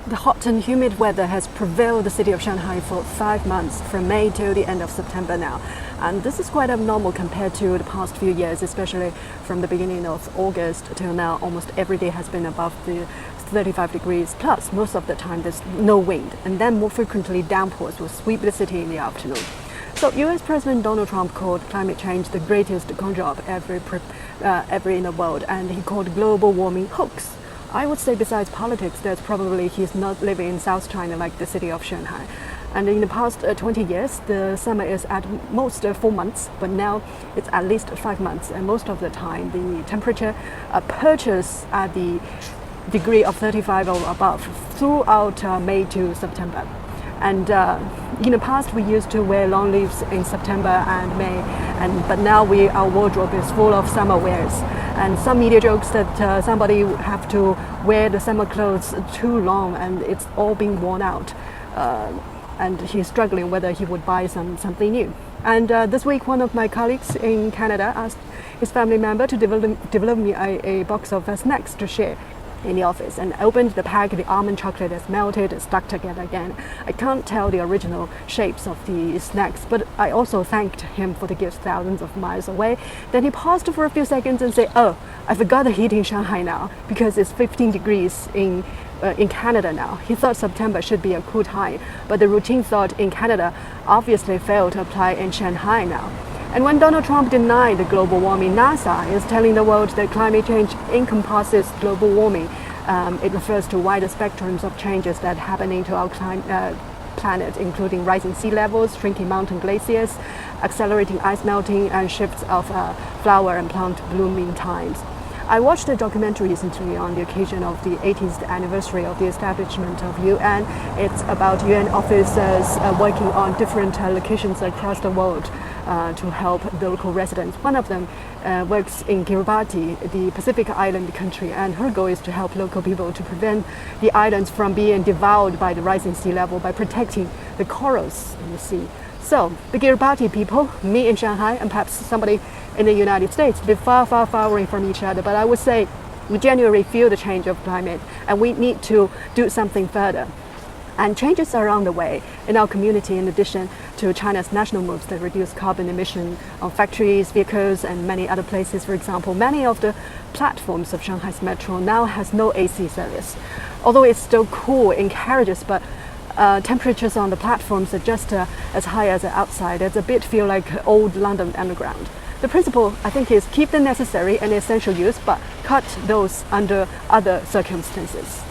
The hot and humid weather has prevailed the city of Shanghai for 5 months, from May till the end of September now. And this is quite abnormal compared to the past few years, especially from the beginning of August till now. Almost every day has been above the 35 degrees plus. Most of the time there's no wind, and then more frequently downpours will sweep the city in the afternoon. So US President Donald Trump called climate change the greatest con job ever in the world, and he called global warming hoax. I would say besides politics, that's probably he's not living in South China like the city of Shanghai. And in the past 20 years, the summer is at most 4 months, but now it's at least 5 months. And most of the time, the temperature perches at the degree of 35 or above throughout May to September. And in the past, we used to wear long sleeves in September and May, but now our wardrobe is full of summer wears. And some media jokes that somebody have to wear the summer clothes too long and it's all being worn out. And he's struggling whether he would buy something new. And this week, one of my colleagues in Canada asked his family member to develop me a box of snacks to share in the office, and opened the pack. The almond chocolate is melted and stuck together again. I can't tell the original shapes of the snacks, but I also thanked him for the gifts thousands of miles away. Then he paused for a few seconds and said, "Oh, I forgot the heat in Shanghai now because it's 15 degrees in Canada now." He thought September should be a cool time, but the routine thought in Canada obviously failed to apply in Shanghai now. And when Donald Trump denied the global warming, NASA is telling the world that climate change encompasses global warming. It refers to wider spectrums of changes that are happening to our planet, including rising sea levels, shrinking mountain glaciers, accelerating ice melting, and shifts of flower and plant blooming times. I watched a documentary recently on the occasion of the 80th anniversary of the establishment of UN. It's about UN officers working on different locations across the world to help the local residents. One of them works in Kiribati, the Pacific island country, and her goal is to help local people to prevent the islands from being devoured by the rising sea level by protecting the corals in the sea. So the Kiribati people, me in Shanghai, and perhaps somebody in the United States, they're far away from each other, but I would say we genuinely feel the change of climate, and we need to do something further. And changes are on the way in our community, in addition to China's national moves that reduce carbon emission on factories, vehicles, and many other places. For example, many of the platforms of Shanghai's metro now has no AC service. Although it's still cool in carriages, but temperatures on the platforms are just as high as outside. It's a bit feel like old London Underground. The principle, I think, is keep the necessary and essential use, but cut those under other circumstances.